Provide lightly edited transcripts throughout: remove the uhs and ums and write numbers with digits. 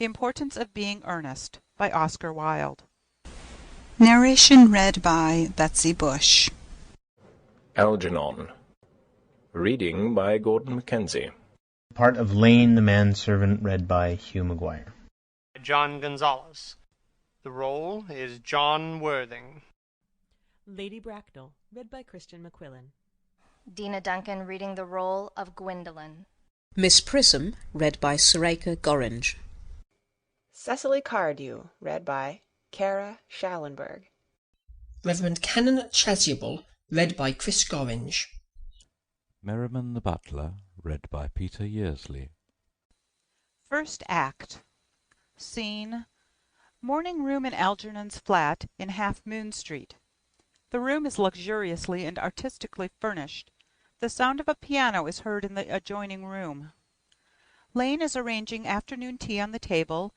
The Importance of Being Earnest by Oscar Wilde. Narration read by Betsy Bush. Algernon. Reading by Gordon Mackenzie. Part of Lane the Manservant read by Hugh Maguire. John Gonzalez. The role is John Worthing. Lady Bracknell, read by Christian McQuillan. Dina Duncan reading the role of Gwendolen. Miss Prism, read by Sureika Gorringe. Cecily Cardew, read by Cara Schallenberg. Reverend Canon Chasuble, read by Chris Gorringe. Merriman the Butler, read by Peter Yearsley. First Act. Scene: morning room in Algernon's flat in Half Moon Street. The room is luxuriously and artistically furnished. The sound of a piano is heard in the adjoining room. Lane is arranging afternoon tea on the table,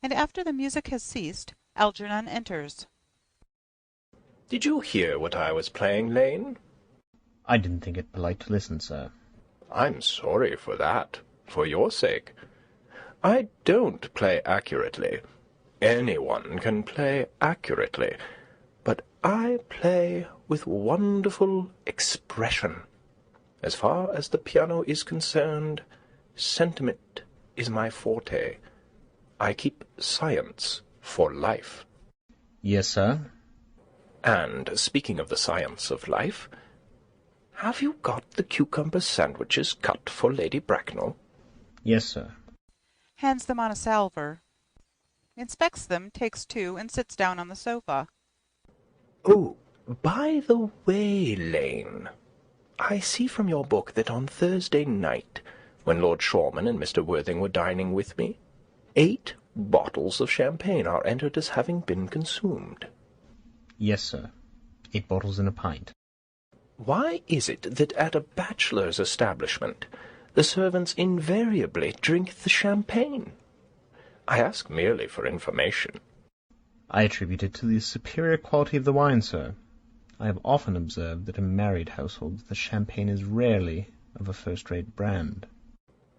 and after the music has ceased, Algernon enters. Did you hear what I was playing, Lane? I didn't think it polite to listen, sir. I'm sorry for that, for your sake. I don't play accurately. Anyone can play accurately, but I play with wonderful expression. As far as the piano is concerned, sentiment is my forte. I keep science for life. Yes, sir. And speaking of the science of life, have you got the cucumber sandwiches cut for Lady Bracknell? Yes, sir. Hands them on a salver. Inspects them, takes two, and sits down on the sofa. Oh, by the way, Lane, I see from your book that on Thursday night, when Lord Shorman and Mr. Worthing were dining with me, 8 bottles of champagne are entered as having been consumed. Yes, sir. 8 bottles and a pint. Why is it that at a bachelor's establishment the servants invariably drink the champagne? I ask merely for information. I attribute it to the superior quality of the wine, sir. I have often observed that in married households the champagne is rarely of a first-rate brand.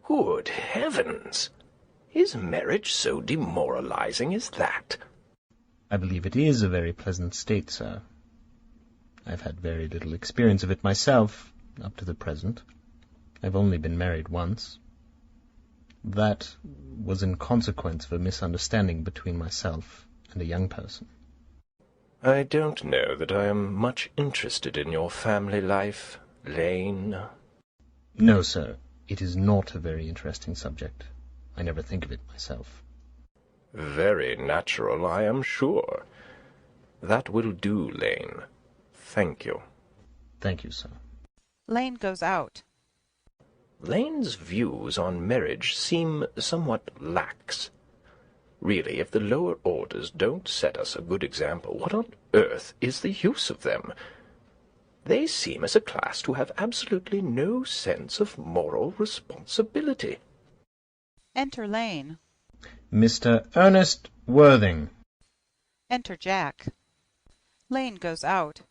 Good heavens! Is marriage so demoralizing as that? I believe it is a very pleasant state, sir. I've had very little experience of it myself, up to the present. I've only been married once. That was in consequence of a misunderstanding between myself and a young person. I don't know that I am much interested in your family life, Lane. No, sir. It is not a very interesting subject. I never think of it myself. Very natural, I am sure. That will do, Lane. Thank you. Thank you, sir. Lane goes out. Lane's views on marriage seem somewhat lax. Really, if the lower orders don't set us a good example, what on earth is the use of them? They seem as a class to have absolutely no sense of moral responsibility. Enter Lane. Mr. Ernest Worthing. Enter Jack. Lane goes out.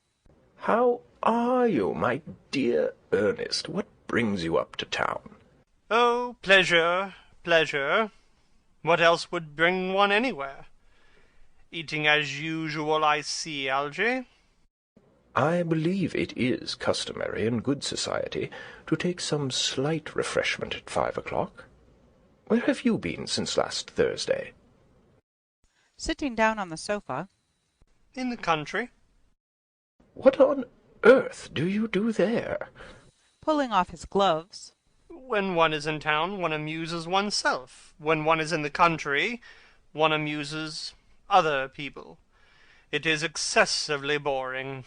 How are you, my dear Ernest? What brings you up to town? Oh, pleasure, pleasure. What else would bring one anywhere? Eating as usual, I see, Algy. I believe it is customary in good society to take some slight refreshment at 5 o'clock. Where have you been since last Thursday? Sitting down on the sofa. In the country. What on earth do you do there? Pulling off his gloves. When one is in town, one amuses oneself. When one is in the country, one amuses other people. It is excessively boring.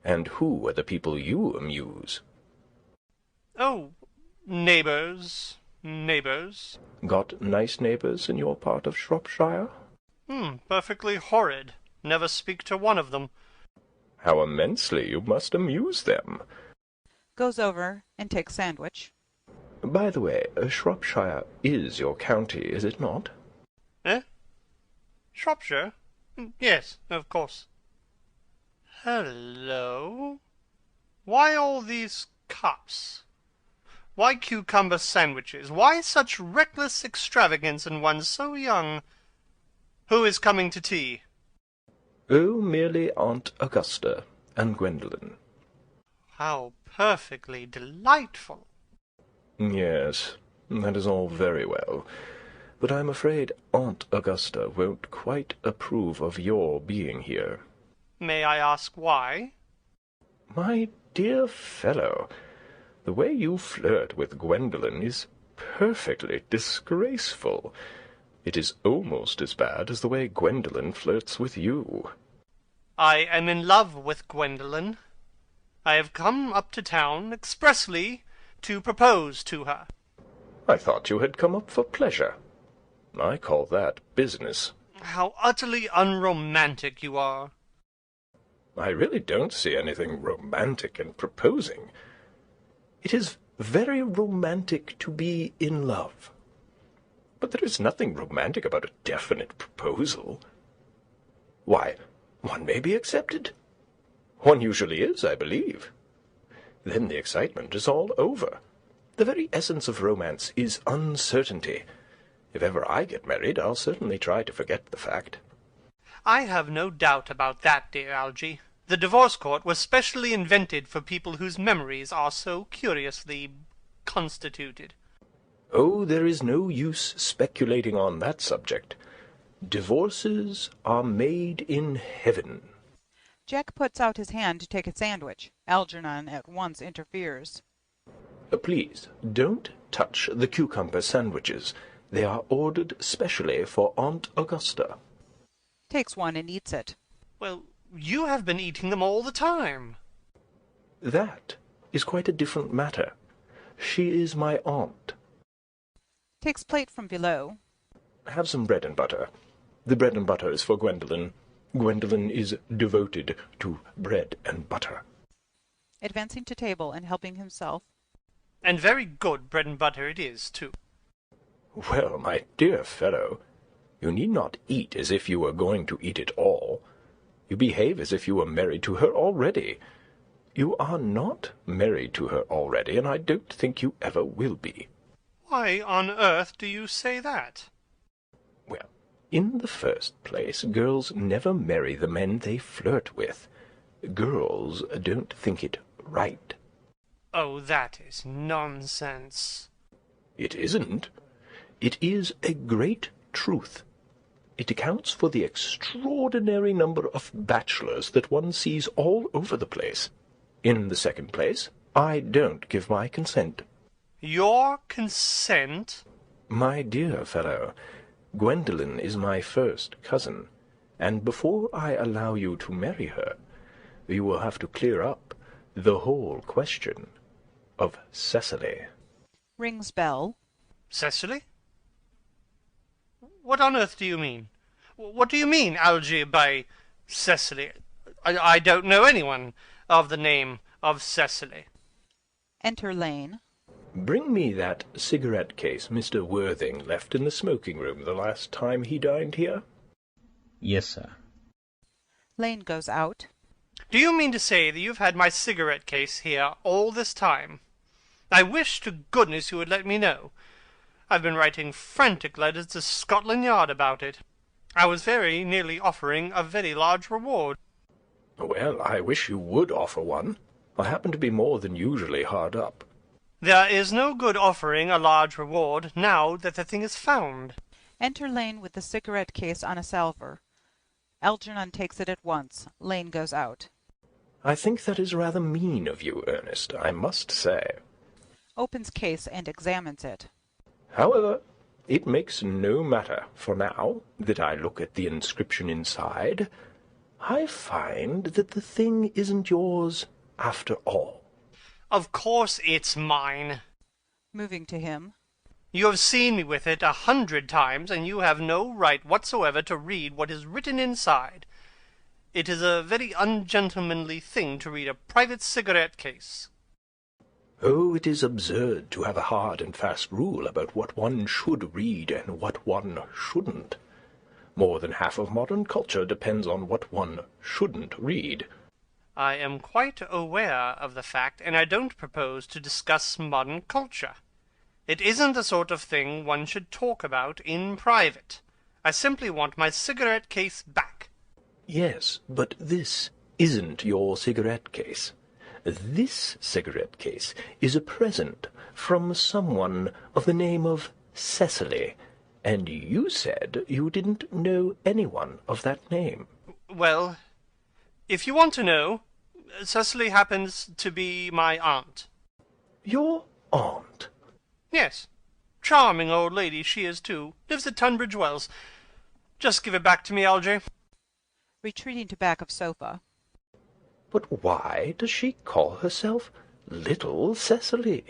And who are the people you amuse? Oh, neighbours. Neighbours. Got nice neighbours in your part of Shropshire? Perfectly horrid. Never speak to one of them. How immensely you must amuse them. Goes over and takes sandwich. By the way, Shropshire is your county, is it not? Eh? Shropshire? Yes, of course. Hello. Why all these cups? Why cucumber sandwiches? Why such reckless extravagance in one so young? Who is coming to tea? Oh, merely Aunt Augusta and Gwendolen. How perfectly delightful. Yes, that is all very well, but I'm afraid Aunt Augusta won't quite approve of your being here. May I ask why? My dear fellow, the way you flirt with Gwendolen is perfectly disgraceful. It is almost as bad as the way Gwendolen flirts with you. I am in love with Gwendolen. I have come up to town expressly to propose to her. I thought you had come up for pleasure. I call that business. How utterly unromantic you are. I really don't see anything romantic in proposing. It is very romantic to be in love. But there is nothing romantic about a definite proposal. Why, one may be accepted. One usually is, I believe. Then the excitement is all over. The very essence of romance is uncertainty. If ever I get married, I'll certainly try to forget the fact. I have no doubt about that, dear Algy. The divorce court was specially invented for people whose memories are so curiously constituted. Oh, there is no use speculating on that subject. Divorces are made in heaven. Jack puts out his hand to take a sandwich. Algernon at once interferes. Please, don't touch the cucumber sandwiches. They are ordered specially for Aunt Augusta. Takes one and eats it. Well, you have been eating them all the time. That is quite a different matter. She is my aunt. Takes plate from below. Have some bread and butter. The bread and butter is for Gwendolen. Gwendolen is devoted to bread and butter. Advancing to table and helping himself. And very good bread and butter it is, too. Well, my dear fellow, you need not eat as if you were going to eat it all. You behave as if you were married to her already. You are not married to her already, and I don't think you ever will be. Why on earth do you say that? Well, in the first place, girls never marry the men they flirt with. Girls don't think it right. Oh, that is nonsense. It isn't. It is a great truth. It accounts for the extraordinary number of bachelors that one sees all over the place. In the second place, I don't give my consent. Your consent? My dear fellow, Gwendolen is my first cousin, and before I allow you to marry her, you will have to clear up the whole question of Cecily. Rings bell. Cecily? What on earth do you mean? What do you mean, Algy, by Cecily? I don't know anyone of the name of Cecily. Enter Lane. Bring me that cigarette case Mr. Worthing left in the smoking room the last time he dined here. Yes, sir. Lane goes out. Do you mean to say that you've had my cigarette case here all this time? I wish to goodness you would let me know. I've been writing frantic letters to Scotland Yard about it. I was very nearly offering a very large reward. Well, I wish you would offer one. I happen to be more than usually hard up. There is no good offering a large reward now that the thing is found. Enter Lane with the cigarette case on a salver. Algernon takes it at once. Lane goes out. I think that is rather mean of you, Ernest, I must say. Opens case and examines it. However, it makes no matter, for now that I look at the inscription inside, I find that the thing isn't yours after all. Of course it's mine. Moving to him. You have seen me with it 100 times, and you have no right whatsoever to read what is written inside. It is a very ungentlemanly thing to read a private cigarette case. Oh, it is absurd to have a hard and fast rule about what one should read and what one shouldn't. More than half of modern culture depends on what one shouldn't read. I am quite aware of the fact, and I don't propose to discuss modern culture. It isn't the sort of thing one should talk about in private. I simply want my cigarette case back. Yes, but this isn't your cigarette case. This cigarette case is a present from someone of the name of Cecily, and you said you didn't know anyone of that name. Well, if you want to know, Cecily happens to be my aunt. Your aunt? Yes. Charming old lady she is, too. Lives at Tunbridge Wells. Just give it back to me, Algy. Retreating to back of sofa. But why does she call herself Little Cecily,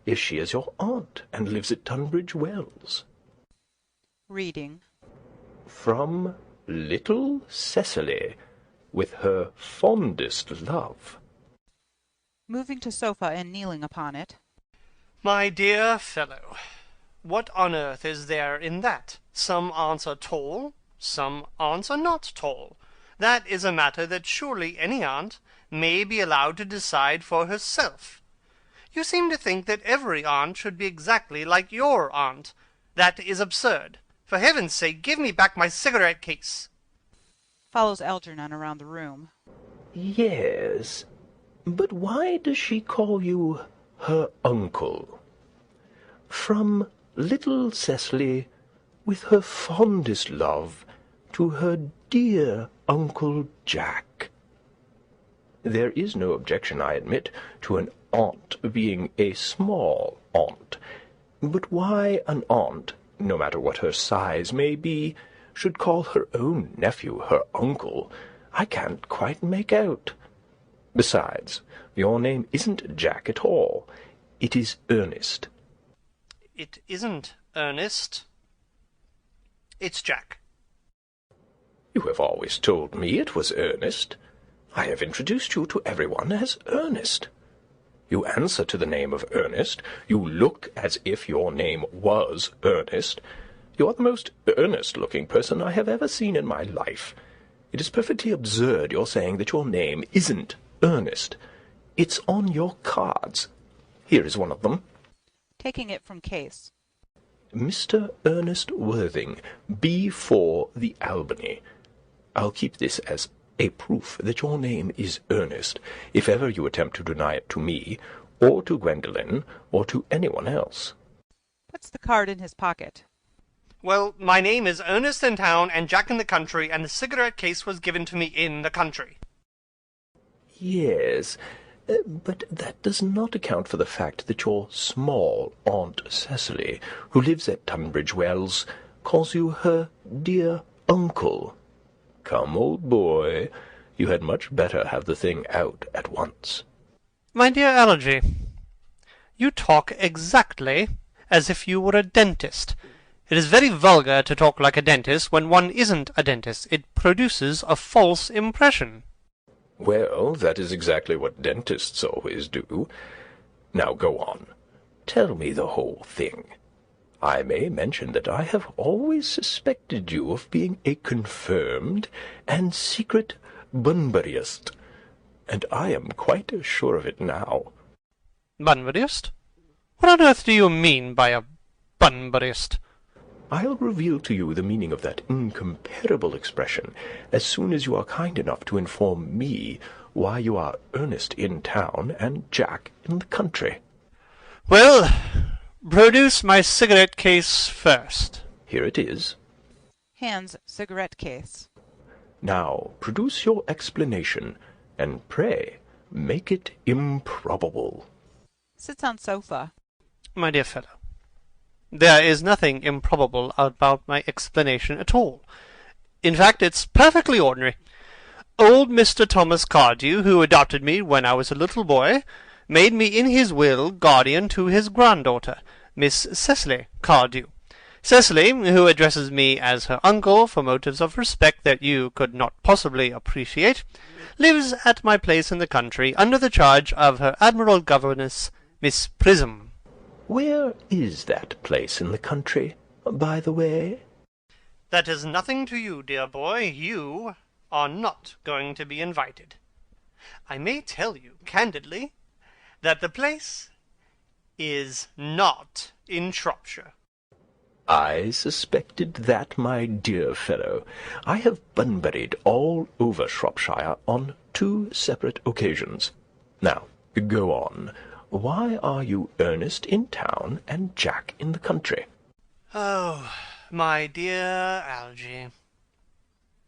if she is your aunt and lives at Tunbridge Wells? Reading. From Little Cecily, with her fondest love. Moving to sofa and kneeling upon it. My dear fellow, what on earth is there in that? Some aunts are tall, some aunts are not tall. That is a matter that surely any aunt may be allowed to decide for herself. You seem to think that every aunt should be exactly like your aunt. That is absurd. For heaven's sake, give me back my cigarette case. Follows Algernon around the room. Yes, but why does she call you her uncle? From Little Cecily, with her fondest love, to her dear Uncle Jack. There is no objection, I admit, to an aunt being a small aunt. But why an aunt, no matter what her size may be, should call her own nephew her uncle, I can't quite make out. Besides, your name isn't Jack at all. It is Ernest. It isn't Ernest. It's Jack. You have always told me it was Ernest. I have introduced you to everyone as Ernest. You answer to the name of Ernest. You look as if your name was Ernest. You are the most earnest-looking person I have ever seen in my life. It is perfectly absurd your saying that your name isn't Ernest. It's on your cards. Here is one of them. Taking it from case. Mr. Ernest Worthing, B4 the Albany. I'll keep this as a proof that your name is Ernest, if ever you attempt to deny it to me, or to Gwendolen, or to anyone else. Puts the card in his pocket. Well, my name is Ernest in town and Jack in the country, and the cigarette case was given to me in the country. Yes, but that does not account for the fact that your small Aunt Cecily, who lives at Tunbridge Wells, calls you her dear uncle. Come, old boy, you had much better have the thing out at once. My dear Algy, you talk exactly as if you were a dentist. It is very vulgar to talk like a dentist when one isn't a dentist. It produces a false impression. Well, that is exactly what dentists always do. Now go on. Tell me the whole thing. I may mention that I have always suspected you of being a confirmed and secret Bunburyist, and I am quite sure of it now. Bunburyist? What on earth do you mean by a Bunburyist? I'll reveal to you the meaning of that incomparable expression as soon as you are kind enough to inform me why you are Ernest in town and Jack in the country. Well, produce my cigarette case first. Here it is. Hands cigarette case. Now produce your explanation, and pray make it improbable. Sits on sofa. My dear fellow, there is nothing improbable about my explanation at all. In fact, it's perfectly ordinary. Old Mr. Thomas Cardew, who adopted me when I was a little boy, made me in his will guardian to his granddaughter, Miss Cecily Cardew. Cecily, who addresses me as her uncle for motives of respect that you could not possibly appreciate, lives at my place in the country under the charge of her admirable governess, Miss Prism. Where is that place in the country, by the way? That is nothing to you, dear boy. You are not going to be invited. I may tell you candidly that the place is not in Shropshire. I suspected that, my dear fellow. I have bunburied all over Shropshire on 2 separate occasions. Now, go on. Why are you Ernest in town and Jack in the country? Oh, my dear Algy,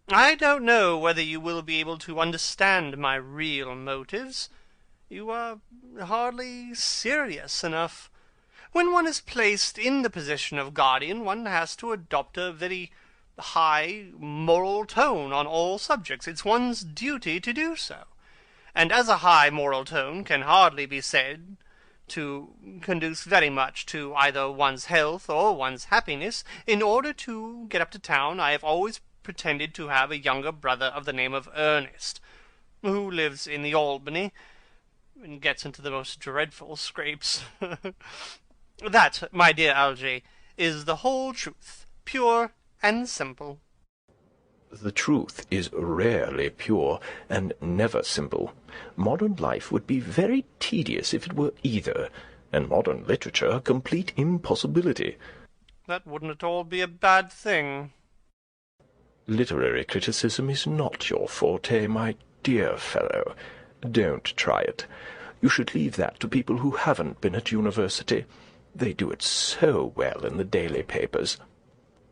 I don't know whether you will be able to understand my real motives. You are hardly serious enough. When one is placed in the position of guardian, one has to adopt a very high moral tone on all subjects. It's one's duty to do so. And as a high moral tone can hardly be said to conduce very much to either one's health or one's happiness, in order to get up to town I have always pretended to have a younger brother of the name of Ernest, who lives in the Albany, and gets into the most dreadful scrapes. That, my dear Algy, is the whole truth, pure and simple. The truth is rarely pure and never simple. Modern life would be very tedious if it were either, and modern literature a complete impossibility. That wouldn't at all be a bad thing. Literary criticism is not your forte, my dear fellow. Don't try it. You should leave that to people who haven't been at university. They do it so well in the daily papers.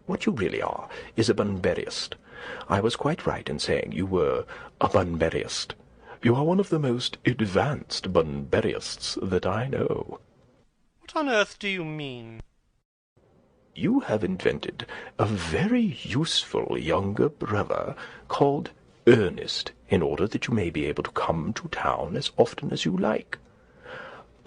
What you really are is a Bunburyist. I was quite right in saying you were a Bunburyist. You are one of the most advanced Bunburyists that I know. What on earth do you mean? You have invented a very useful younger brother called Ernest, in order that you may be able to come to town as often as you like.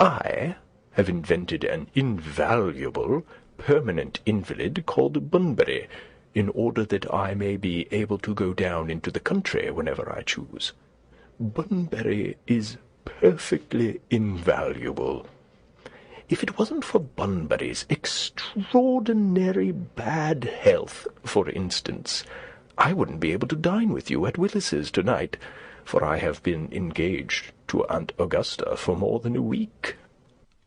I have invented an invaluable, permanent invalid called Bunbury, in order that I may be able to go down into the country whenever I choose. Bunbury is perfectly invaluable. If it wasn't for Bunbury's extraordinary bad health, for instance, I wouldn't be able to dine with you at Willis's tonight, for I have been engaged to Aunt Augusta for more than a week.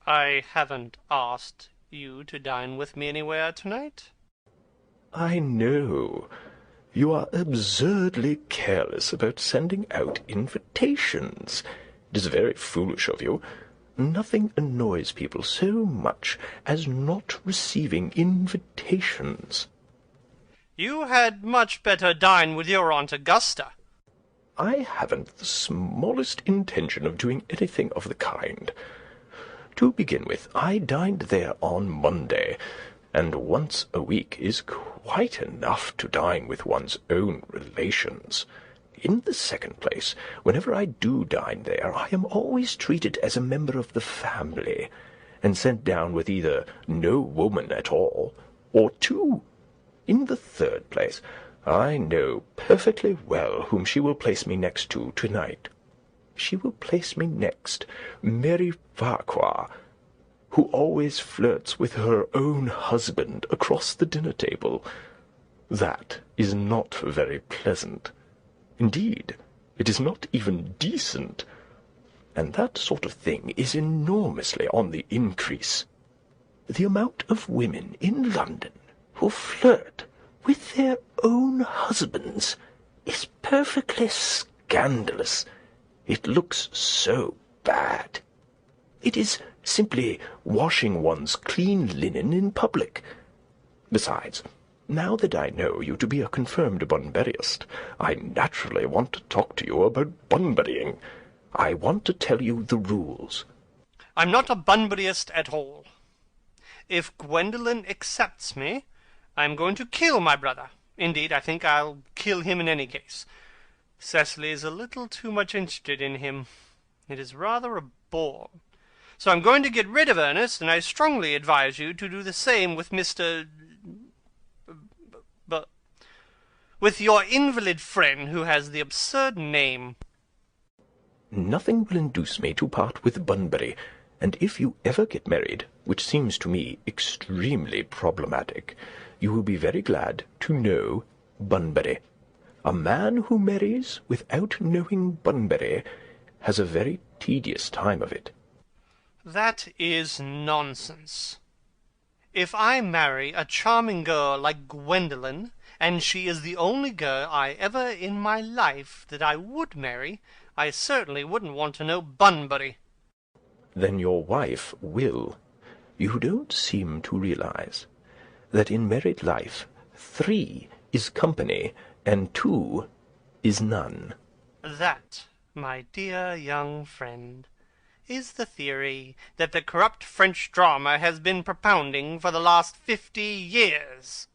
I haven't asked you to dine with me anywhere tonight. I know. You are absurdly careless about sending out invitations. It is very foolish of you. Nothing annoys people so much as not receiving invitations. You had much better dine with your Aunt Augusta. I haven't the smallest intention of doing anything of the kind. To begin with, I dined there on Monday, and once a week is quite enough to dine with one's own relations. In the second place, whenever I do dine there, I am always treated as a member of the family, and sent down with either no woman at all, or 2. In the third place, I know perfectly well whom she will place me next to tonight. She will place me next Mary Farquhar, who always flirts with her own husband across the dinner table. That is not very pleasant. Indeed, it is not even decent. And that sort of thing is enormously on the increase. The amount of women in London who flirt with their own husbands is perfectly scandalous. It looks so bad. It is simply washing one's clean linen in public. Besides, now that I know you to be a confirmed Bunburyist, I naturally want to talk to you about Bunburying. I want to tell you the rules. I'm not a Bunburyist at all. If Gwendolen accepts me, I'm going to kill my brother. Indeed, I think I'll kill him in any case. Cecily is a little too much interested in him. It is rather a bore. So I'm going to get rid of Ernest, and I strongly advise you to do the same with with your invalid friend who has the absurd name. Nothing will induce me to part with Bunbury, and if you ever get married, which seems to me extremely problematic, you will be very glad to know Bunbury. A man who marries without knowing Bunbury has a very tedious time of it. That is nonsense. If I marry a charming girl like Gwendolen, and she is the only girl I ever in my life that I would marry, I certainly wouldn't want to know Bunbury. Then your wife will. You don't seem to realize that in married life 3 is company and 2 is none. That, my dear young friend, is the theory that the corrupt French drama has been propounding for the last 50 years.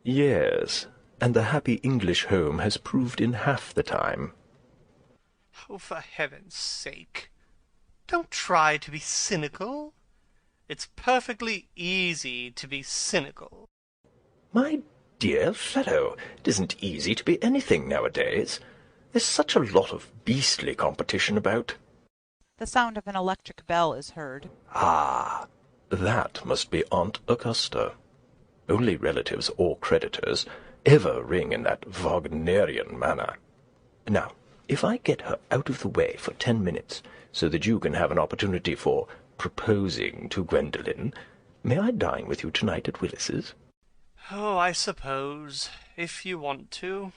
Yes, and the happy English home has proved in half the time. Oh, for heaven's sake, don't try to be cynical. It's perfectly easy to be cynical. My dear fellow, it isn't easy to be anything nowadays. There's such a lot of beastly competition about. The sound of an electric bell is heard. Ah, that must be Aunt Augusta. Only relatives or creditors ever ring in that Wagnerian manner. Now, if I get her out of the way for 10 minutes, so that you can have an opportunity for proposing to Gwendolen, may I dine with you tonight at Willis's? Oh, I suppose, if you want to.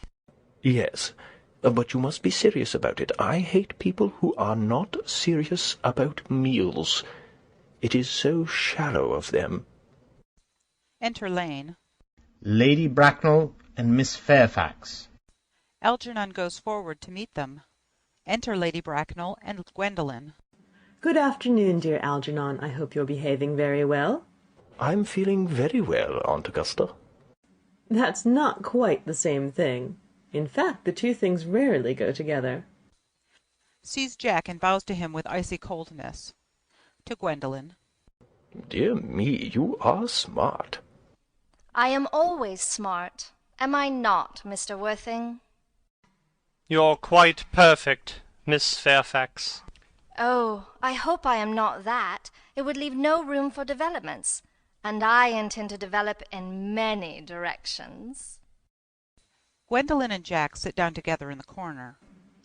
Yes, but you must be serious about it. I hate people who are not serious about meals. It is so shallow of them. Enter Lane. Lady Bracknell and Miss Fairfax. Algernon goes forward to meet them. Enter Lady Bracknell and Gwendolen. Good afternoon, dear Algernon. I hope you're behaving very well. I'm feeling very well, Aunt Augusta. That's not quite the same thing. In fact, the two things rarely go together. Sees Jack and bows to him with icy coldness. To Gwendolen. Dear me, you are smart. I am always smart. Am I not, Mr. Worthing? You're quite perfect, Miss Fairfax. Oh, I hope I am not that. It would leave no room for developments. And I intend to develop in many directions. Gwendolen and Jack sit down together in the corner.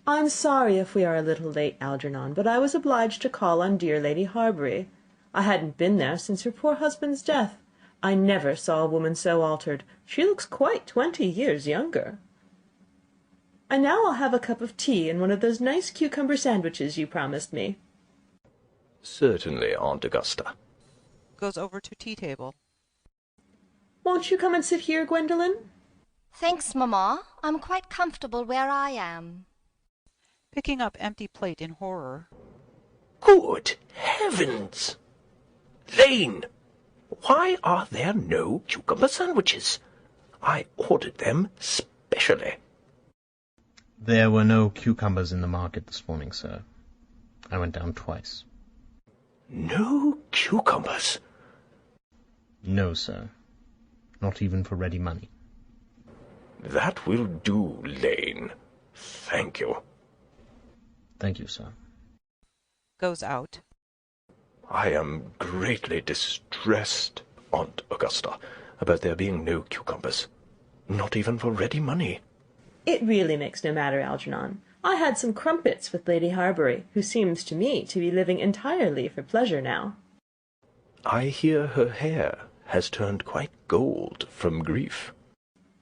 I'm sorry if we are a little late, Algernon, but I was obliged to call on dear Lady Harbury. I hadn't been there since her poor husband's death. I never saw a woman so altered. She looks quite 20 years younger. And now I'll have a cup of tea and one of those nice cucumber sandwiches you promised me. Certainly, Aunt Augusta. Goes over to tea table. Won't you come and sit here, Gwendolen? Thanks, Mamma. I'm quite comfortable where I am. Picking up empty plate in horror. Good heavens! Lane! Why are there no cucumber sandwiches? I ordered them specially. There were no cucumbers in the market this morning, sir. I went down twice. No cucumbers? No, sir. Not even for ready money. That will do, Lane. Thank you. Thank you, sir. Goes out. I am greatly distressed, Aunt Augusta, about there being no cucumbers. Not even for ready money. It really makes no matter, Algernon. I had some crumpets with Lady Harbury, who seems to me to be living entirely for pleasure now. I hear her hair has turned quite gold from grief.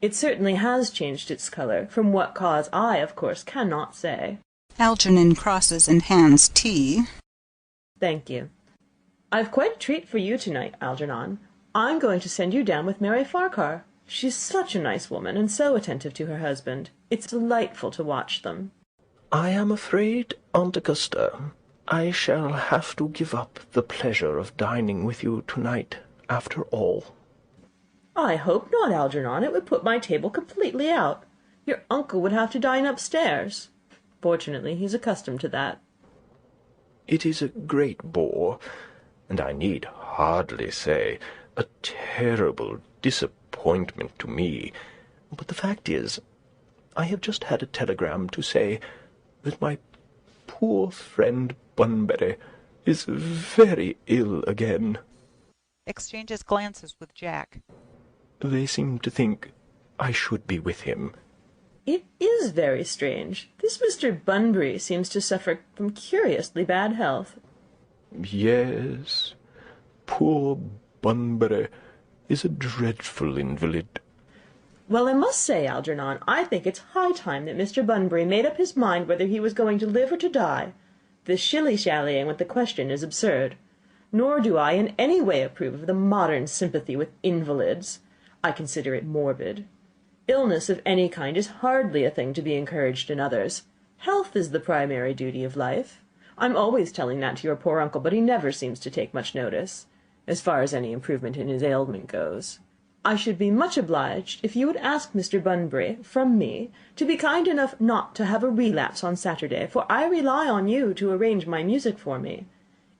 It certainly has changed its colour, from what cause I, of course, cannot say. Algernon crosses and hands tea. Thank you. I've quite a treat for you tonight, Algernon. I'm going to send you down with Mary Farquhar. She's such a nice woman, and so attentive to her husband. It's delightful to watch them. I am afraid, Aunt Augusta, I shall have to give up the pleasure of dining with you tonight, after all. I hope not, Algernon. It would put my table completely out. Your uncle would have to dine upstairs. Fortunately, he's accustomed to that. It is a great bore, and I need hardly say a terrible disappointment to me. But the fact is, I have just had a telegram to say that my poor friend Bunbury is very ill again. Exchanges glances with Jack. They seem to think I should be with him. It is very strange. This Mr. Bunbury seems to suffer from curiously bad health. Yes, poor Bunbury is a dreadful invalid. Well, I must say, Algernon, I think it's high time that Mr. Bunbury made up his mind whether he was going to live or to die. This shilly-shallying with the question is absurd. Nor do I in any way approve of the modern sympathy with invalids. I consider it morbid. Illness of any kind is hardly a thing to be encouraged in others. Health is the primary duty of life. I'm always telling that to your poor uncle, but he never seems to take much notice, as far as any improvement in his ailment goes. I should be much obliged if you would ask Mr. Bunbury, from me, to be kind enough not to have a relapse on Saturday, for I rely on you to arrange my music for me.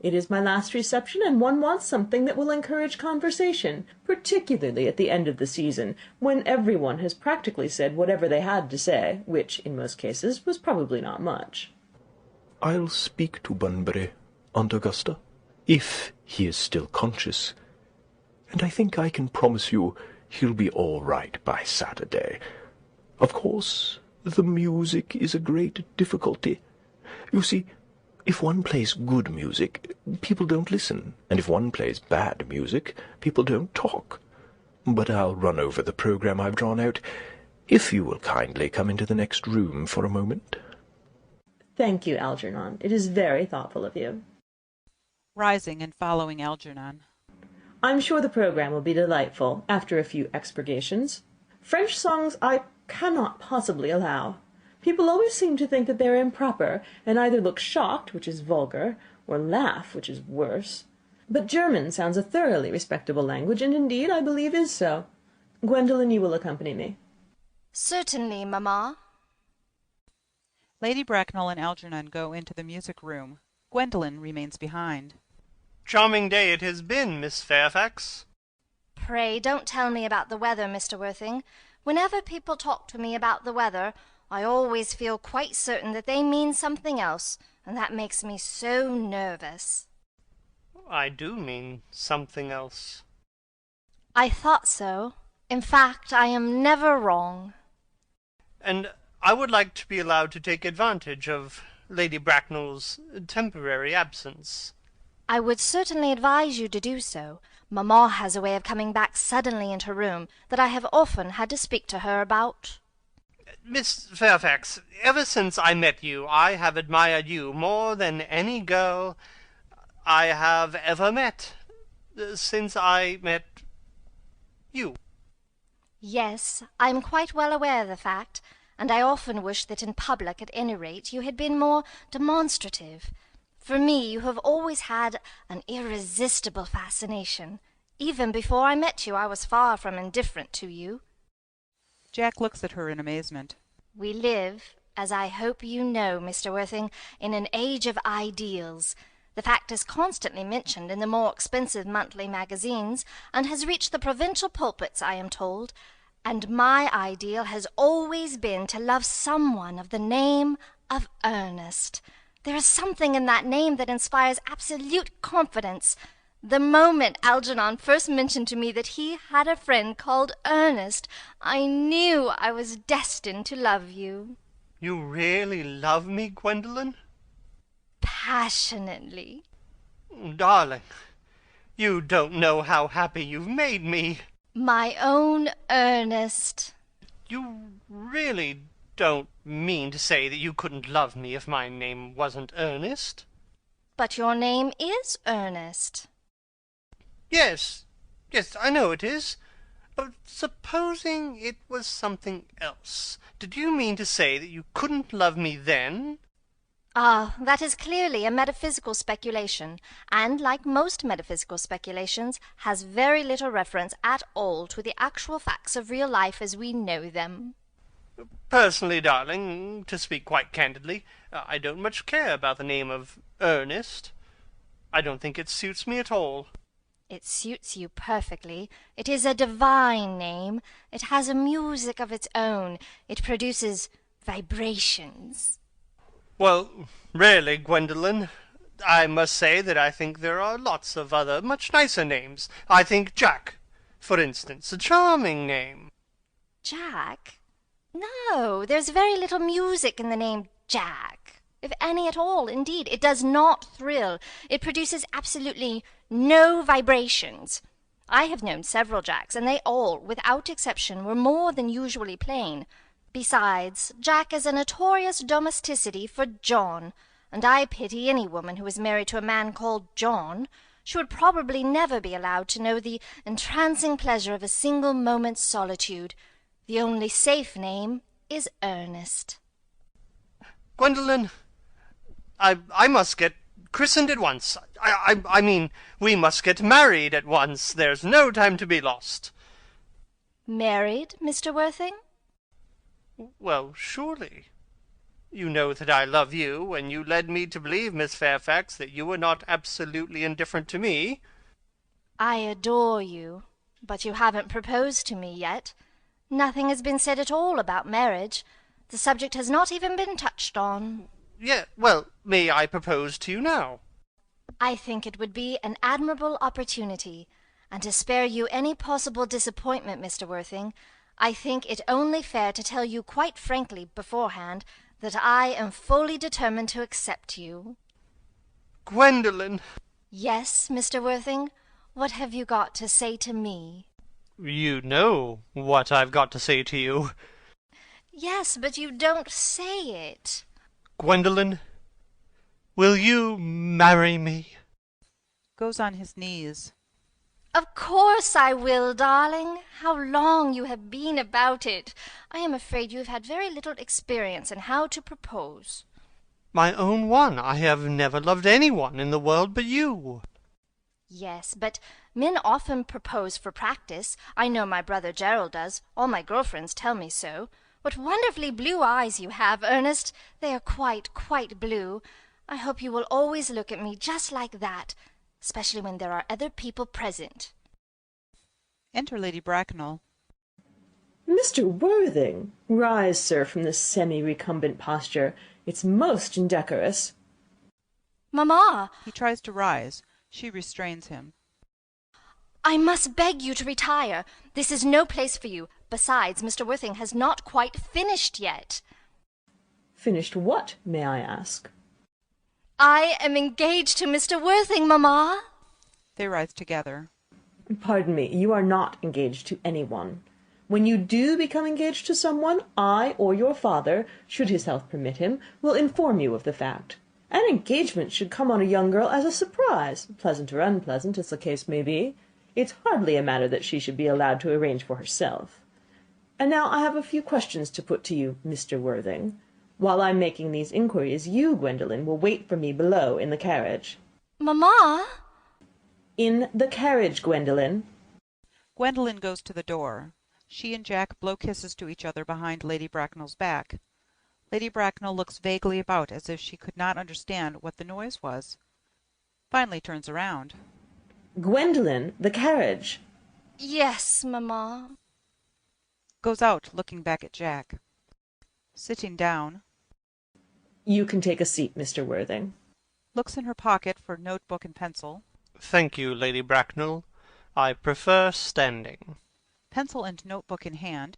It is my last reception, and one wants something that will encourage conversation, particularly at the end of the season, when every one has practically said whatever they had to say, which, in most cases, was probably not much. I'll speak to Bunbury, Aunt Augusta, if he is still conscious, and I think I can promise you he'll be all right by Saturday. Of course, the music is a great difficulty. You see, if one plays good music, people don't listen, and if one plays bad music, people don't talk. But I'll run over the program I've drawn out, if you will kindly come into the next room for a moment. Thank you, Algernon. It is very thoughtful of you. Rising and following Algernon. I'm sure the program will be delightful, after a few expurgations. French songs I cannot possibly allow. People always seem to think that they are improper, and either look shocked, which is vulgar, or laugh, which is worse. But German sounds a thoroughly respectable language, and indeed, I believe, is so. Gwendolen, you will accompany me. Certainly, mamma. Lady Bracknell and Algernon go into the music room. Gwendolen remains behind. Charming day it has been, Miss Fairfax. Pray don't tell me about the weather, Mr. Worthing. Whenever people talk to me about the weather, I always feel quite certain that they mean something else, and that makes me so nervous. I do mean something else. I thought so. In fact, I am never wrong. And I would like to be allowed to take advantage of Lady Bracknell's temporary absence. I would certainly advise you to do so. Mamma has a way of coming back suddenly into her room that I have often had to speak to her about. Miss Fairfax, ever since I met you, I have admired you more than any girl I have ever met, since I met you. Yes, I am quite well aware of the fact, and I often wish that in public, at any rate, you had been more demonstrative. For me, you have always had an irresistible fascination. Even before I met you, I was far from indifferent to you. Jack looks at her in amazement. We live, as I hope you know, Mr. Worthing, in an age of ideals. The fact is constantly mentioned in the more expensive monthly magazines, and has reached the provincial pulpits, I am told. And my ideal has always been to love someone of the name of Ernest. There is something in that name that inspires absolute confidence. The moment Algernon first mentioned to me that he had a friend called Ernest, I knew I was destined to love you. You really love me, Gwendolen? Passionately. Darling, you don't know how happy you've made me. My own Ernest. You really don't mean to say that you couldn't love me if my name wasn't Ernest? But your name is Ernest. Yes, I know it is. But supposing it was something else, did you mean to say that you couldn't love me then? Ah, that is clearly a metaphysical speculation, and, like most metaphysical speculations, has very little reference at all to the actual facts of real life as we know them. Personally, darling, to speak quite candidly, I don't much care about the name of Ernest. I don't think it suits me at all. It suits you perfectly. It is a divine name. It has a music of its own. It produces vibrations. Well, really, Gwendolen, I must say that I think there are lots of other much nicer names. I think Jack, for instance, a charming name. Jack? No, there's very little music in the name Jack. If any at all, indeed. It does not thrill. It produces absolutely no vibrations. I have known several Jacks, and they all, without exception, were more than usually plain. Besides, Jack is a notorious domesticity for John, and I pity any woman who is married to a man called John. She would probably never be allowed to know the entrancing pleasure of a single moment's solitude. The only safe name is Ernest. Gwendolen, I must get christened at once. I mean, we must get married at once. There's no time to be lost. Married, Mr. Worthing? Well, surely. You know that I love you, and you led me to believe, Miss Fairfax, that you were not absolutely indifferent to me. I adore you, but you haven't proposed to me yet. Nothing has been said at all about marriage. The subject has not even been touched on. Well, may I propose to you now? I think it would be an admirable opportunity, and to spare you any possible disappointment, Mr. Worthing, I think it only fair to tell you quite frankly beforehand that I am fully determined to accept you. Gwendolen! Yes, Mr. Worthing? What have you got to say to me? You know what I've got to say to you. Yes, but you don't say it. Gwendolen, will you marry me? Goes on his knees. Of course I will, darling. How long you have been about it. I am afraid you have had very little experience in how to propose. My own one, I have never loved anyone in the world but you. Yes, but men often propose for practice. I know my brother Gerald does. All my girlfriends tell me so. What wonderfully blue eyes you have, Ernest. They are quite, quite blue. I hope you will always look at me just like that, especially when there are other people present. Enter Lady Bracknell. Mr. Worthing, rise, sir, from this semi-recumbent posture. It's most indecorous. Mamma! He tries to rise. She restrains him. I must beg you to retire. This is no place for you. Besides, Mr. Worthing has not quite finished yet. Finished what, may I ask? I am engaged to Mr. Worthing, Mamma. They rise together. Pardon me, you are not engaged to anyone. When you do become engaged to someone, I or your father, should his health permit him, will inform you of the fact. An engagement should come on a young girl as a surprise, pleasant or unpleasant, as the case may be. It's hardly a matter that she should be allowed to arrange for herself. And now I have a few questions to put to you, Mr. Worthing. While I'm making these inquiries, you, Gwendolen, will wait for me below in the carriage. Mamma! In the carriage, Gwendolen. Gwendolen goes to the door. She and Jack blow kisses to each other behind Lady Bracknell's back. Lady Bracknell looks vaguely about as if she could not understand what the noise was. Finally turns around. Gwendolen, the carriage. Yes, Mamma. Goes out, looking back at Jack. Sitting down. You can take a seat, Mr. Worthing. Looks in her pocket for notebook and pencil. Thank you, Lady Bracknell. I prefer standing. Pencil and notebook in hand.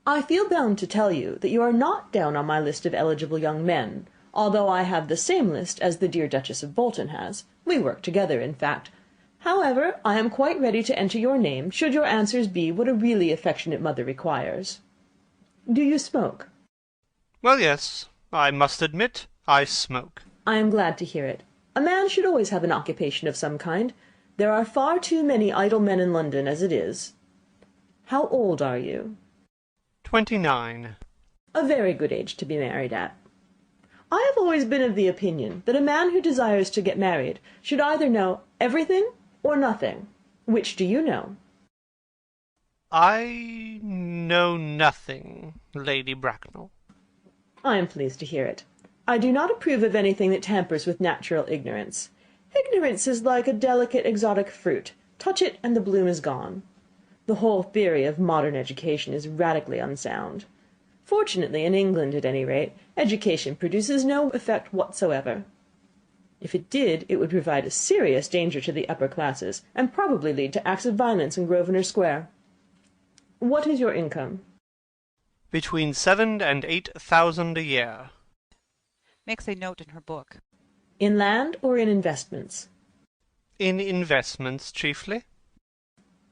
I feel bound to tell you that you are not down on my list of eligible young men, although I have the same list as the dear Duchess of Bolton has. We work together, in fact. However, I am quite ready to enter your name, should your answers be what a really affectionate mother requires. Do you smoke? Well, yes, I must admit I smoke. I am glad to hear it. A man should always have an occupation of some kind. There are far too many idle men in London as it is. How old are you? 29. A very good age to be married at. I have always been of the opinion that a man who desires to get married should either know everything or nothing. Which do you know? I know nothing, Lady Bracknell. I am pleased to hear it. I do not approve of anything that tampers with natural ignorance. Ignorance is like a delicate exotic fruit. Touch it and the bloom is gone. The whole theory of modern education is radically unsound. Fortunately, in England at any rate, education produces no effect whatsoever. If it did, it would provide a serious danger to the upper classes, and probably lead to acts of violence in Grosvenor Square. What is your income? Between 7,000 and 8,000 a year. makes a note in her book. In land or in investments? In investments, chiefly.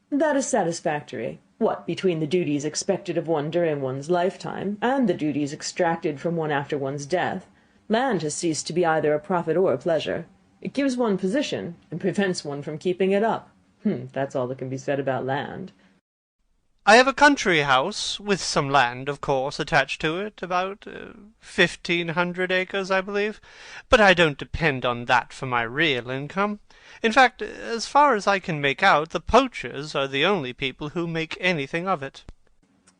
That is satisfactory. What between the duties expected of one during one's lifetime, and the duties extracted from one after one's death, land has ceased to be either a profit or a pleasure. It gives one position, and prevents one from keeping it up. That's all that can be said about land. I have a country house, with some land, of course, attached to it, about 1,500 acres, I believe, but I don't depend on that for my real income. In fact, as far as I can make out, the poachers are the only people who make anything of it.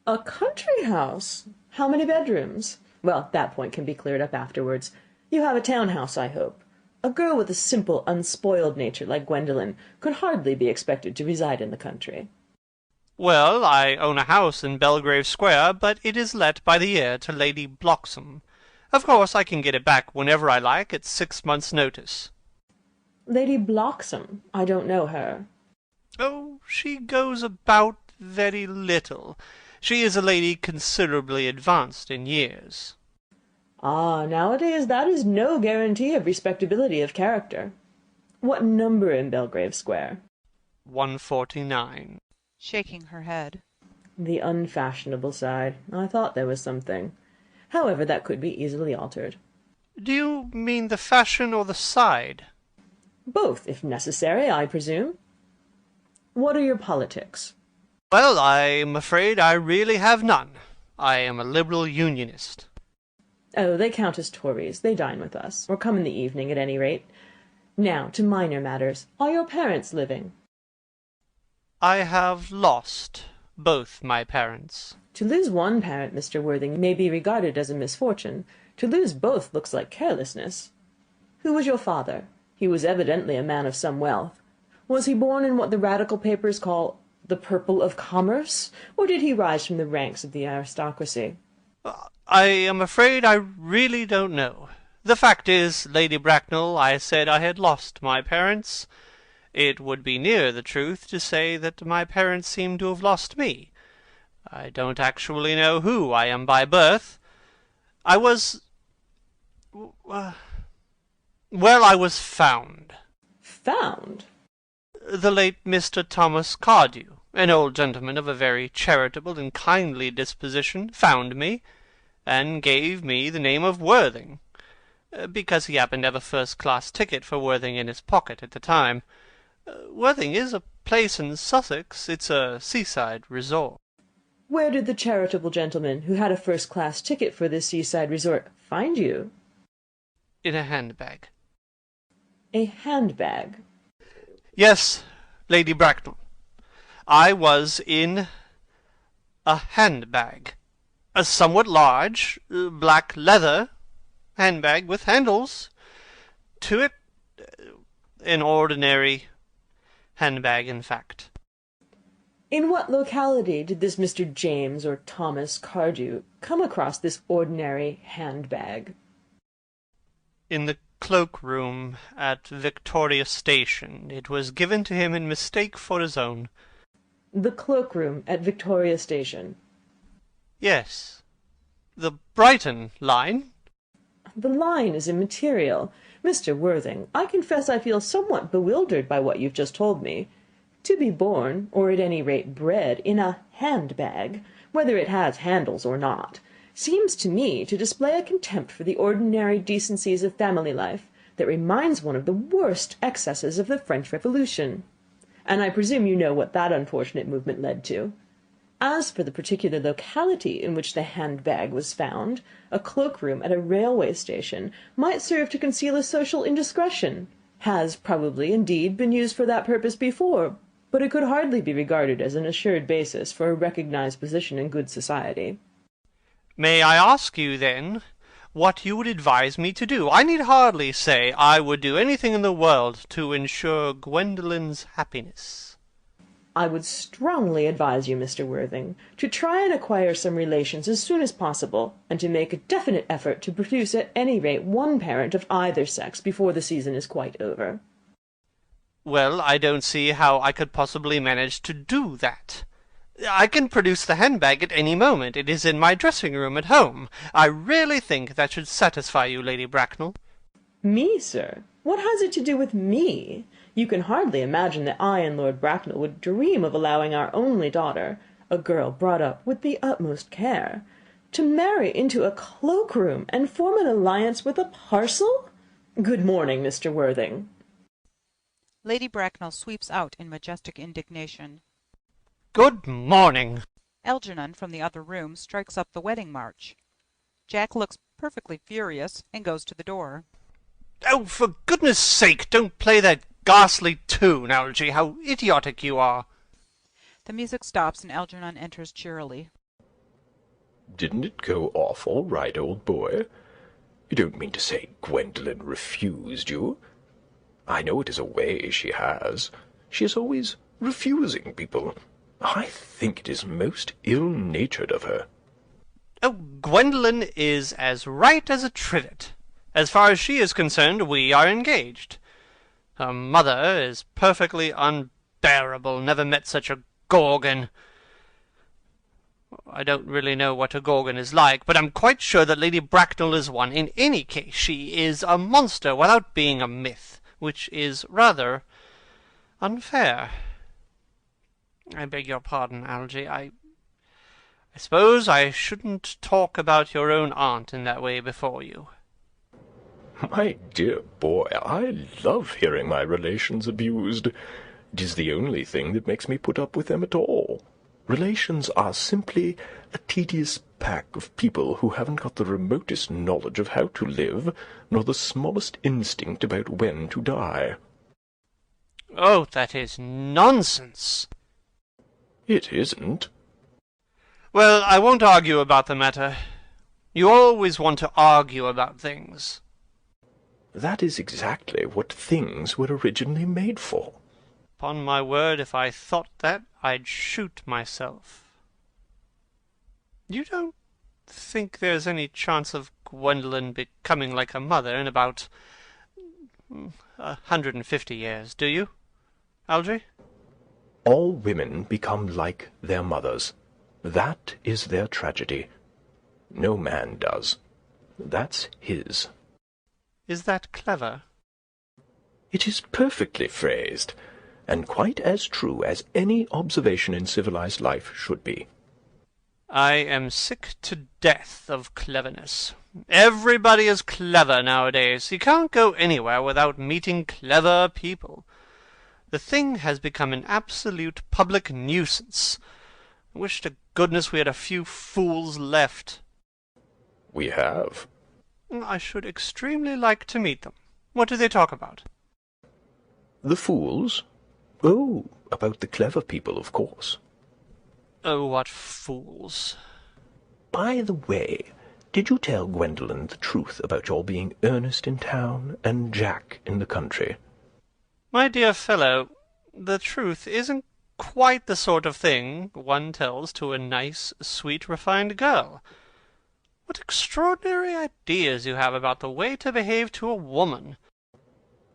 A country house? How many bedrooms? Well, that point can be cleared up afterwards. You have a town-house, I hope. A girl with a simple, unspoiled nature like Gwendolen could hardly be expected to reside in the country. Well, I own a house in Belgrave Square, but it is let by the year to Lady Bloxham. Of course, I can get it back whenever I like at 6 months' notice. Lady Bloxham? I don't know her. Oh, she goes about very little. She is a lady considerably advanced in years. Ah, nowadays that is no guarantee of respectability of character. What number in Belgrave Square? 149. Shaking her head. The unfashionable side. I thought there was something. However, that could be easily altered. Do you mean the fashion or the side? Both, if necessary, I presume. What are your politics? Well, I'm afraid I really have none. I am a Liberal Unionist. Oh, they count as Tories. They dine with us, or come in the evening at any rate. Now, to minor matters. Are your parents living? I have lost both my parents. To lose one parent, Mr. Worthing, may be regarded as a misfortune. To lose both looks like carelessness. Who was your father? He was evidently a man of some wealth. Was he born in what the Radical papers call the purple of commerce, or did he rise from the ranks of the aristocracy? I am afraid I really don't know. The fact is, Lady Bracknell, I said I had lost my parents. It would be nearer the truth to say that my parents seem to have lost me. I don't actually know who I am by birth. I was... well, I was found. Found? The late Mr. Thomas Cardew, an old gentleman of a very charitable and kindly disposition, found me, and gave me the name of Worthing, because he happened to have a first-class ticket for Worthing in his pocket at the time. Worthing is a place in Sussex. It's a seaside resort. Where did the charitable gentleman who had a first-class ticket for this seaside resort find you? In a handbag. A handbag? Yes, Lady Bracknell. I was in a handbag. A somewhat large, black leather handbag with handles to it. An ordinary handbag, in fact. In what locality did this Mr. James or Thomas Cardew come across this ordinary handbag? In the cloak-room at Victoria Station. It was given to him in mistake for his own. The cloak-room at Victoria Station? Yes. The Brighton line? The line is immaterial. Mr. Worthing, I confess I feel somewhat bewildered by what you've just told me. To be born, or at any rate bred, in a handbag, whether it has handles or not, seems to me to display a contempt for the ordinary decencies of family life that reminds one of the worst excesses of the French Revolution. And I presume you know what that unfortunate movement led to. As for the particular locality in which the handbag was found, a cloak-room at a railway station might serve to conceal a social indiscretion, has probably, indeed, been used for that purpose before, but it could hardly be regarded as an assured basis for a recognized position in good society. May I ask you, then, what you would advise me to do? I need hardly say I would do anything in the world to ensure Gwendolen's happiness. I would strongly advise you, Mr. Worthing, to try and acquire some relations as soon as possible, and to make a definite effort to produce at any rate one parent of either sex before the season is quite over. Well, I don't see how I could possibly manage to do that. I can produce the handbag at any moment. It is in my dressing-room at home. I really think that should satisfy you, Lady Bracknell. Me, sir? What has it to do with me? You can hardly imagine that I and Lord Bracknell would dream of allowing our only daughter, a girl brought up with the utmost care, to marry into a cloak-room and form an alliance with a parcel? Good morning, Mr. Worthing. Lady Bracknell sweeps out in majestic indignation. Good morning. Algernon from the other room strikes up the wedding march. Jack looks perfectly furious and goes to the door. Oh, for goodness sake, don't play that ghastly tune, Algy. How idiotic you are. The music stops and Algernon enters cheerily. Didn't it go off all right, old boy? You don't mean to say Gwendolen refused you? I know it is a way she has. She is always refusing people. I think it is most ill-natured of her. Oh, Gwendolen is as right as a trivet. As far as she is concerned, we are engaged. Her mother is perfectly unbearable. Never met such a gorgon. I don't really know what a gorgon is like, but I'm quite sure that Lady Bracknell is one. In any case, she is a monster without being a myth, which is rather unfair. I beg your pardon, Algy. I suppose I shouldn't talk about your own aunt in that way before you. My dear boy, I love hearing my relations abused. It is the only thing that makes me put up with them at all. Relations are simply a tedious pack of people who haven't got the remotest knowledge of how to live, nor the smallest instinct about when to die. Oh, that is nonsense. It isn't. Well, I won't argue about the matter. You always want to argue about things. That is exactly what things were originally made for. Upon my word, if I thought that, I'd shoot myself. You don't think there's any chance of Gwendolen becoming like her mother in about 150 years, do you, Algy? All women become like their mothers. That is their tragedy. No man does. That's his. Is that clever? It is perfectly phrased, and quite as true as any observation in civilized life should be. I am sick to death of cleverness. Everybody is clever nowadays. You can't go anywhere without meeting clever people. The thing has become an absolute public nuisance. I wish to goodness we had a few fools left. We have. I should extremely like to meet them. What do they talk about? The fools? Oh, about the clever people, of course. Oh, what fools. By the way, did you tell Gwendolen the truth about your being Ernest in town and Jack in the country? My dear fellow, the truth isn't quite the sort of thing one tells to a nice, sweet, refined girl. What extraordinary ideas you have about the way to behave to a woman.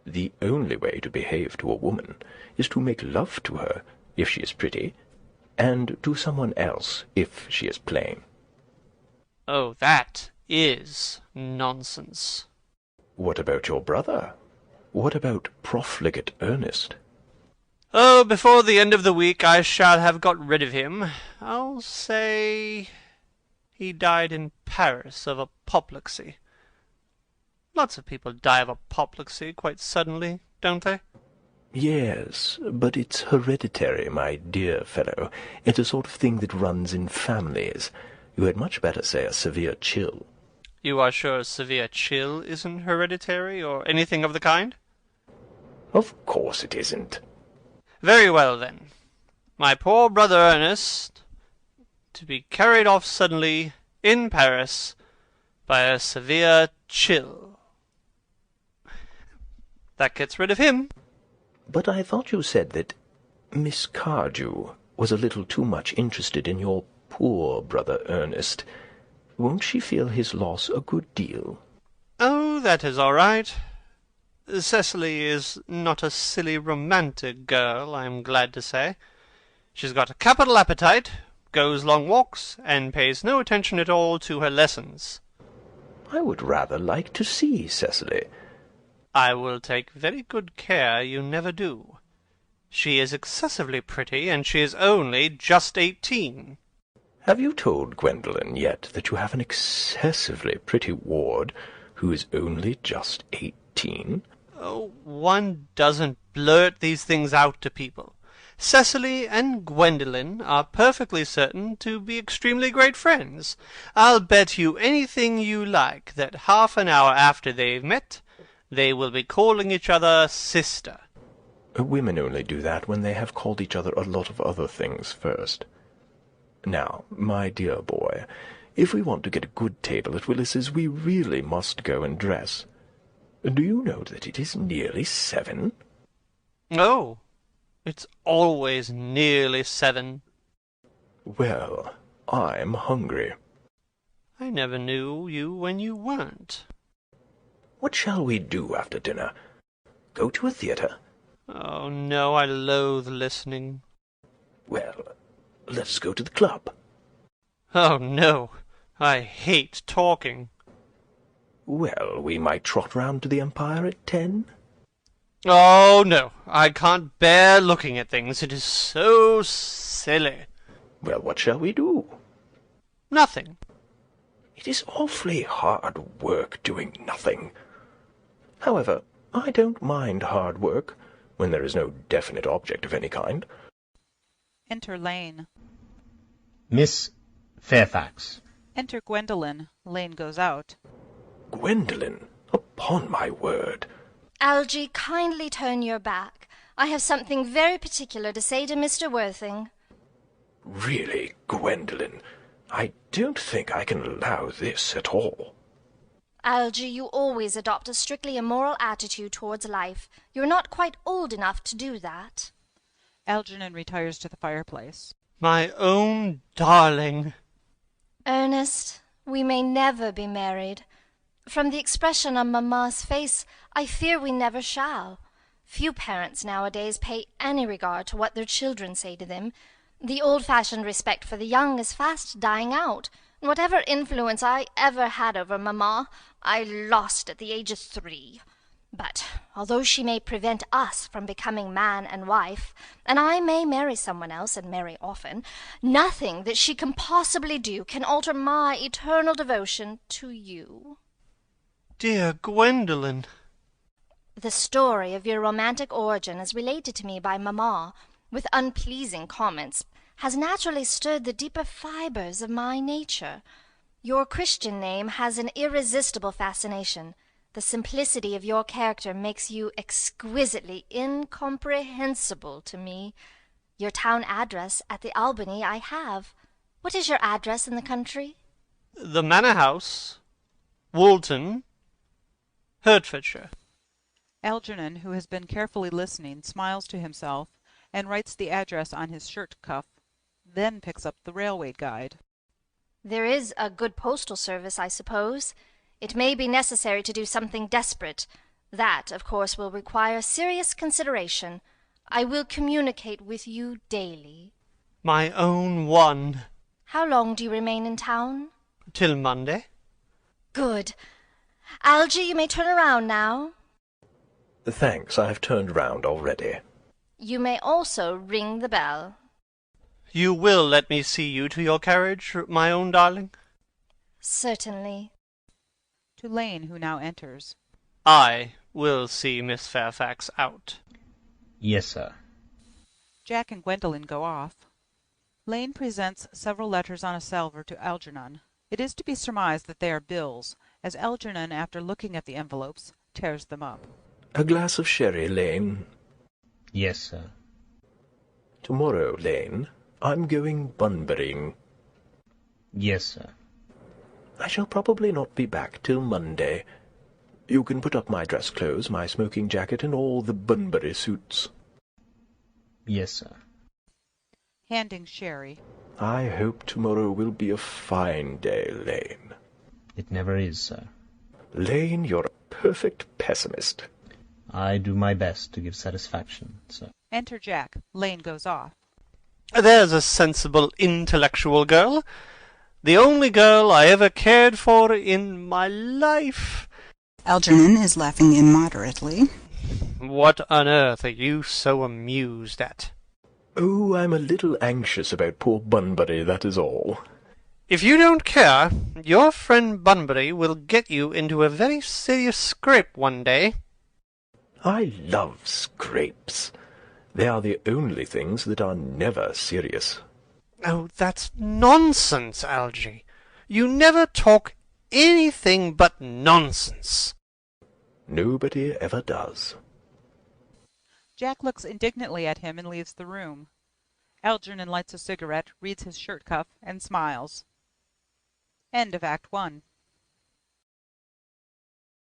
The only way to behave to a woman is to make love to her, if she is pretty, and to someone else, if she is plain. Oh, that is nonsense. What about your brother? What about profligate Ernest? Oh, before the end of the week I shall have got rid of him. I'll say he died in Paris of apoplexy. Lots of people die of apoplexy quite suddenly, don't they? Yes, but it's hereditary, my dear fellow. It's a sort of thing that runs in families. You had much better say a severe chill. You are sure a severe chill isn't hereditary, or anything of the kind? Of course it isn't. Very well, then. My poor brother Ernest, to be carried off suddenly in Paris by a severe chill. That gets rid of him. But I thought you said that Miss Cardew was a little too much interested in your poor brother Ernest. Won't she feel his loss a good deal? Oh, that is all right. Cecily is not a silly romantic girl, I am glad to say. She's got a capital appetite, goes long walks, and pays no attention at all to her lessons. I would rather like to see Cecily. I will take very good care you never do. She is excessively pretty, and she is only just 18. Have you told Gwendolen yet that you have an excessively pretty ward who is only just 18? Oh, one doesn't blurt these things out to people. Cecily and Gwendolen are perfectly certain to be extremely great friends. I'll bet you anything you like that half an hour after they've met, they will be calling each other sister. Women only do that when they have called each other a lot of other things first. Now, my dear boy, if we want to get a good table at Willis's, we really must go and dress. Do you know that it is nearly 7? Oh, it's always nearly 7. Well, I'm hungry. I never knew you when you weren't. What shall we do after dinner? Go to a theatre? Oh, no, I loathe listening. Well, let's go to the club. Oh, no, I hate talking. Well, we might trot round to the Empire at 10. Oh, no, I can't bear looking at things. It is so silly. Well, what shall we do? Nothing. It is awfully hard work doing nothing. However, I don't mind hard work when there is no definite object of any kind. Enter Lane. Miss Fairfax. Enter Gwendolen. Lane goes out. Gwendolen, upon my word. Algy, kindly turn your back. I have something very particular to say to Mr. Worthing. Really, Gwendolen, I don't think I can allow this at all. Algy, you always adopt a strictly immoral attitude towards life. You're not quite old enough to do that. Algernon retires to the fireplace. My own darling. Ernest, we may never be married. From the expression on Mamma's face, I fear we never shall. Few parents nowadays pay any regard to what their children say to them. The old-fashioned respect for the young is fast dying out. Whatever influence I ever had over Mamma, I lost at the age of 3. But although she may prevent us from becoming man and wife, and I may marry someone else, and marry often, nothing that she can possibly do can alter my eternal devotion to you. Dear Gwendolen. The story of your romantic origin, as related to me by Mamma, with unpleasing comments, has naturally stirred the deeper fibres of my nature. Your Christian name has an irresistible fascination. The simplicity of your character makes you exquisitely incomprehensible to me. Your town address at the Albany I have. What is your address in the country? The Manor House, Woolton, Hertfordshire. Algernon, who has been carefully listening, smiles to himself and writes the address on his shirt cuff, then picks up the railway guide. There is a good postal service, I suppose. It may be necessary to do something desperate. That, of course, will require serious consideration. I will communicate with you daily. My own one. How long do you remain in town? Till Monday. Good. Algy, you may turn around now. Thanks, I've turned round already. You may also ring the bell. You will let me see you to your carriage, my own darling? Certainly. To Lane, who now enters. I will see Miss Fairfax out. Yes, sir. Jack and Gwendolen go off. Lane presents several letters on a salver to Algernon. It is to be surmised that they are bills, as Algernon, after looking at the envelopes, tears them up. A glass of sherry, Lane. Yes, sir. Tomorrow, Lane, I'm going bunburying. Yes, sir. I shall probably not be back till Monday. You can put up my dress clothes, my smoking jacket, and all the Bunbury suits. Yes, sir. Handing sherry. I hope tomorrow will be a fine day, Lane. It never is, sir. Lane, you're a perfect pessimist. I do my best to give satisfaction, sir. Enter Jack. Lane goes off. There's a sensible, intellectual girl. The only girl I ever cared for in my life. Algernon is laughing immoderately. What on earth are you so amused at? Oh, I'm a little anxious about poor Bunbury, that is all. If you don't care, your friend Bunbury will get you into a very serious scrape one day. I love scrapes. They are the only things that are never serious. Oh, that's nonsense, Algy. You never talk anything but nonsense. Nobody ever does. Jack looks indignantly at him and leaves the room. Algernon lights a cigarette, reads his shirt cuff, and smiles. End of Act 1.